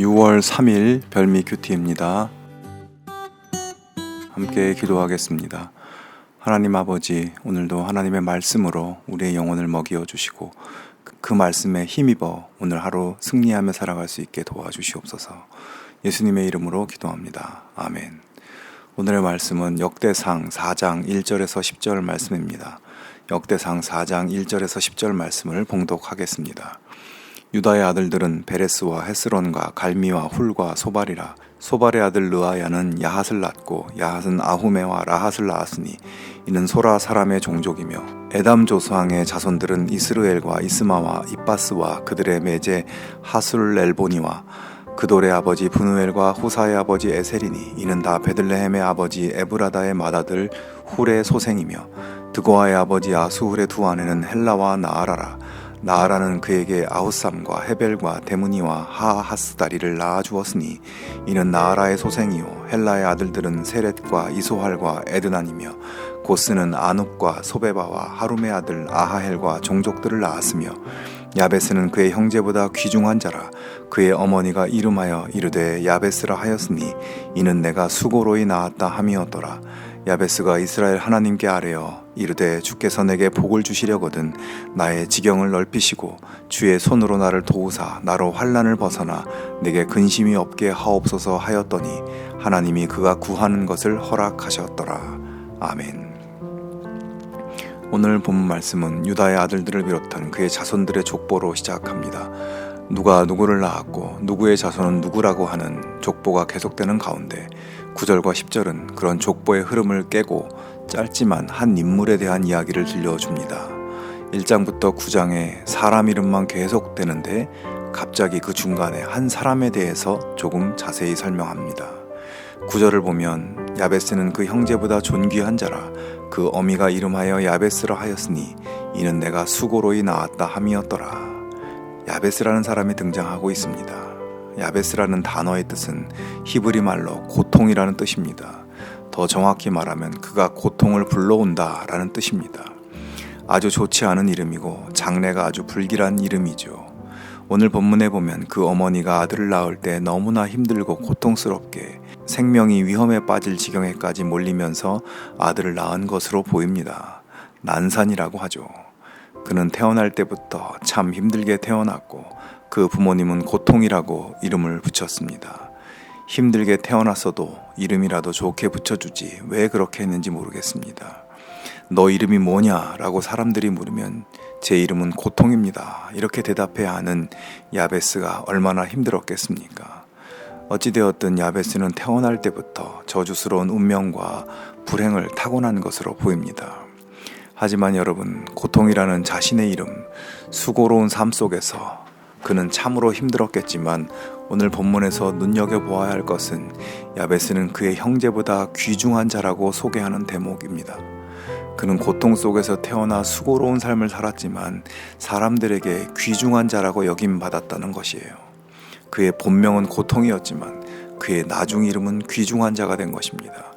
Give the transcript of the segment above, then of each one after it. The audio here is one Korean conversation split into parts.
6월 3일 별미 큐티입니다. 함께 기도하겠습니다. 하나님 아버지, 오늘도 하나님의 말씀으로 우리의 영혼을 먹여 주시고 그 말씀에 힘입어 오늘 하루 승리하며 살아갈 수 있게 도와주시옵소서. 예수님의 이름으로 기도합니다. 아멘. 오늘의 말씀은 역대상 4장 1절에서 10절 말씀입니다. 역대상 4장 1절에서 10절 말씀을 봉독하겠습니다. 유다의 아들들은 베레스와 헤스론과 갈미와 훌과 소발이라. 소발의 아들 르아야는 야핫을 낳고 야핫은 아후메와 라핫을 낳았으니 이는 소라 사람의 종족이며 에담 조수왕의 자손들은 이스르엘과 이스마와 이빠스와 그들의 매제 하술렐보니와 그돌의 아버지 브누엘과 후사의 아버지 에셀이니 이는 다 베들레헴의 아버지 에브라다의 맏아들 훌의 소생이며 드고아의 아버지 아수훌의 두 아내는 헬라와 나아라라. 나아라는 그에게 아후삼과 헤벨과 데무니와 하하스다리를 낳아주었으니 이는 나아라의 소생이요 헬라의 아들들은 세렛과 이소할과 에드난이며 고스는 아눕과 소베바와 하룸의 아들 아하헬과 종족들을 낳았으며 야베스는 그의 형제보다 귀중한 자라. 그의 어머니가 이름하여 이르되 야베스라 하였으니 이는 내가 수고로이 낳았다 함이었더라. 야베스가 이스라엘 하나님께 아뢰어 이르되 주께서 내게 복을 주시려거든 나의 지경을 넓히시고 주의 손으로 나를 도우사 나로 환난을 벗어나 내게 근심이 없게 하옵소서 하였더니 하나님이 그가 구하는 것을 허락하셨더라. 아멘. 오늘 본문 말씀은 유다의 아들들을 비롯한 그의 자손들의 족보로 시작합니다. 누가 누구를 낳았고 누구의 자손은 누구라고 하는 족보가 계속되는 가운데 9절과 10절은 그런 족보의 흐름을 깨고 짧지만 한 인물에 대한 이야기를 들려줍니다. 1장부터 9장에 사람 이름만 계속되는데 갑자기 그 중간에 한 사람에 대해서 조금 자세히 설명합니다. 9절을 보면 야베스는 그 형제보다 존귀한 자라. 그 어미가 이름하여 야베스라 하였으니 이는 내가 수고로이 낳았다 함이었더라. 야베스라는 사람이 등장하고 있습니다. 야베스라는 단어의 뜻은 히브리 말로 고통이라는 뜻입니다. 더 정확히 말하면 그가 고통을 불러온다 라는 뜻입니다. 아주 좋지 않은 이름이고 장래가 아주 불길한 이름이죠. 오늘 본문에 보면 그 어머니가 아들을 낳을 때 너무나 힘들고 고통스럽게 생명이 위험에 빠질 지경에까지 몰리면서 아들을 낳은 것으로 보입니다. 난산이라고 하죠. 그는 태어날 때부터 참 힘들게 태어났고 그 부모님은 고통이라고 이름을 붙였습니다. 힘들게 태어났어도 이름이라도 좋게 붙여주지 왜 그렇게 했는지 모르겠습니다. 너 이름이 뭐냐? 라고 사람들이 물으면 제 이름은 고통입니다. 이렇게 대답해야 하는 야베스가 얼마나 힘들었겠습니까? 어찌되었든 야베스는 태어날 때부터 저주스러운 운명과 불행을 타고난 것으로 보입니다. 하지만 여러분, 고통이라는 자신의 이름, 수고로운 삶 속에서 그는 참으로 힘들었겠지만 오늘 본문에서 눈여겨보아야 할 것은 야베스는 그의 형제보다 귀중한 자라고 소개하는 대목입니다. 그는 고통 속에서 태어나 수고로운 삶을 살았지만 사람들에게 귀중한 자라고 여김받았다는 것이에요. 그의 본명은 고통이었지만 그의 나중 이름은 귀중한 자가 된 것입니다.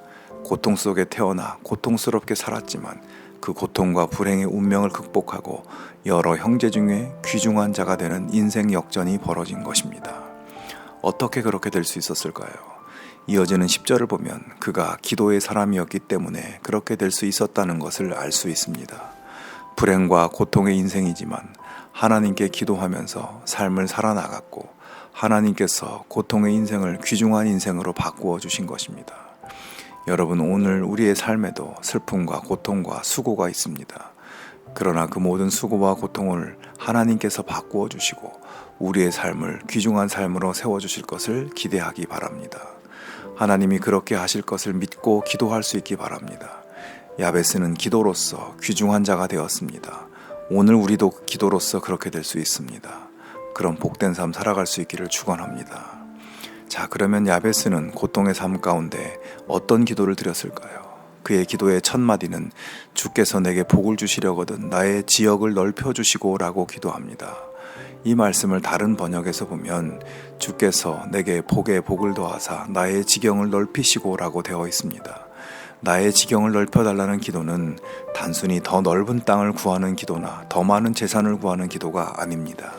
고통 속에 태어나 고통스럽게 살았지만 그 고통과 불행의 운명을 극복하고 여러 형제 중에 귀중한 자가 되는 인생 역전이 벌어진 것입니다. 어떻게 그렇게 될 수 있었을까요? 이어지는 10절을 보면 그가 기도의 사람이었기 때문에 그렇게 될 수 있었다는 것을 알 수 있습니다. 불행과 고통의 인생이지만 하나님께 기도하면서 삶을 살아나갔고 하나님께서 고통의 인생을 귀중한 인생으로 바꾸어 주신 것입니다. 여러분, 오늘 우리의 삶에도 슬픔과 고통과 수고가 있습니다. 그러나 그 모든 수고와 고통을 하나님께서 바꾸어 주시고 우리의 삶을 귀중한 삶으로 세워주실 것을 기대하기 바랍니다. 하나님이 그렇게 하실 것을 믿고 기도할 수 있기 바랍니다. 야베스는 기도로서 귀중한 자가 되었습니다. 오늘 우리도 기도로서 그렇게 될 수 있습니다. 그런 복된 삶 살아갈 수 있기를 축원합니다. 자, 그러면 야베스는 고통의 삶 가운데 어떤 기도를 드렸을까요? 그의 기도의 첫 마디는 주께서 내게 복을 주시려거든 나의 지역을 넓혀주시고 라고 기도합니다. 이 말씀을 다른 번역에서 보면 주께서 내게 복에 복을 더하사 나의 지경을 넓히시고 라고 되어 있습니다. 나의 지경을 넓혀달라는 기도는 단순히 더 넓은 땅을 구하는 기도나 더 많은 재산을 구하는 기도가 아닙니다.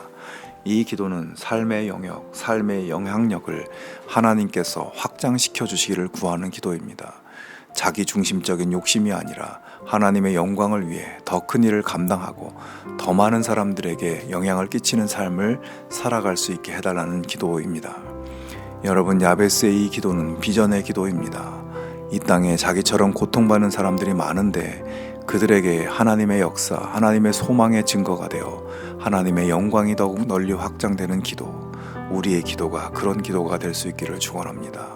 이 기도는 삶의 영역, 삶의 영향력을 하나님께서 확장시켜 주시기를 구하는 기도입니다. 자기 중심적인 욕심이 아니라 하나님의 영광을 위해 더 큰 일을 감당하고 더 많은 사람들에게 영향을 끼치는 삶을 살아갈 수 있게 해달라는 기도입니다. 여러분, 야베스의 이 기도는 비전의 기도입니다. 이 땅에 자기처럼 고통받는 사람들이 많은데 그들에게 하나님의 역사, 하나님의 소망의 증거가 되어 하나님의 영광이 더욱 널리 확장되는 기도, 우리의 기도가 그런 기도가 될 수 있기를 축원합니다.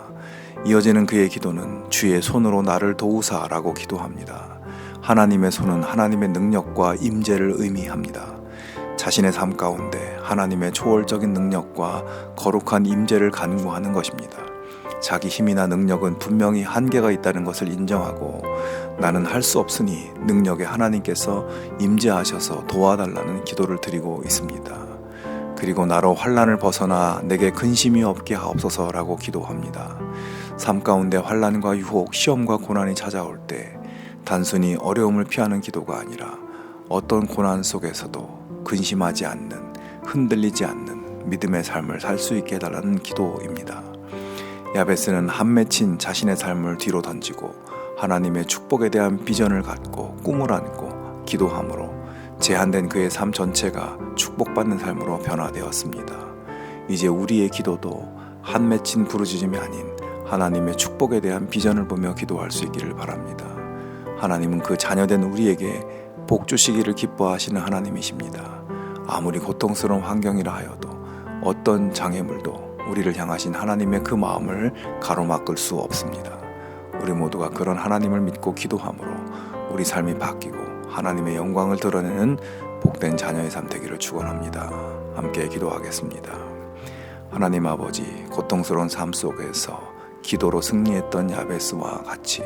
이어지는 그의 기도는 주의 손으로 나를 도우사라고 기도합니다. 하나님의 손은 하나님의 능력과 임재를 의미합니다. 자신의 삶 가운데 하나님의 초월적인 능력과 거룩한 임재를 간구하는 것입니다. 자기 힘이나 능력은 분명히 한계가 있다는 것을 인정하고 나는 할 수 없으니 능력의 하나님께서 임재하셔서 도와달라는 기도를 드리고 있습니다. 그리고 나로 환난을 벗어나 내게 근심이 없게 하옵소서라고 기도합니다. 삶 가운데 환난과 유혹, 시험과 고난이 찾아올 때 단순히 어려움을 피하는 기도가 아니라 어떤 고난 속에서도 근심하지 않는, 흔들리지 않는 믿음의 삶을 살 수 있게 해달라는 기도입니다. 야베스는 한 맺힌 자신의 삶을 뒤로 던지고 하나님의 축복에 대한 비전을 갖고 꿈을 안고 기도함으로 제한된 그의 삶 전체가 축복받는 삶으로 변화되었습니다. 이제 우리의 기도도 한 맺힌 부르짖음이 아닌 하나님의 축복에 대한 비전을 보며 기도할 수 있기를 바랍니다. 하나님은 그 자녀된 우리에게 복 주시기를 기뻐하시는 하나님이십니다. 아무리 고통스러운 환경이라 하여도 어떤 장애물도 우리를 향하신 하나님의 그 마음을 가로막을 수 없습니다. 우리 모두가 그런 하나님을 믿고 기도함으로 우리 삶이 바뀌고 하나님의 영광을 드러내는 복된 자녀의 삶 되기를 축원합니다. 함께 기도하겠습니다. 하나님 아버지, 고통스러운 삶 속에서 기도로 승리했던 야베스와 같이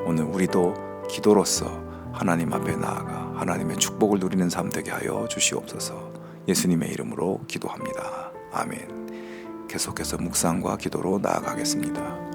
오늘 우리도 기도로서 하나님 앞에 나아가 하나님의 축복을 누리는 삶 되게 하여 주시옵소서. 예수님의 이름으로 기도합니다. 아멘. 계속해서 묵상과 기도로 나아가겠습니다.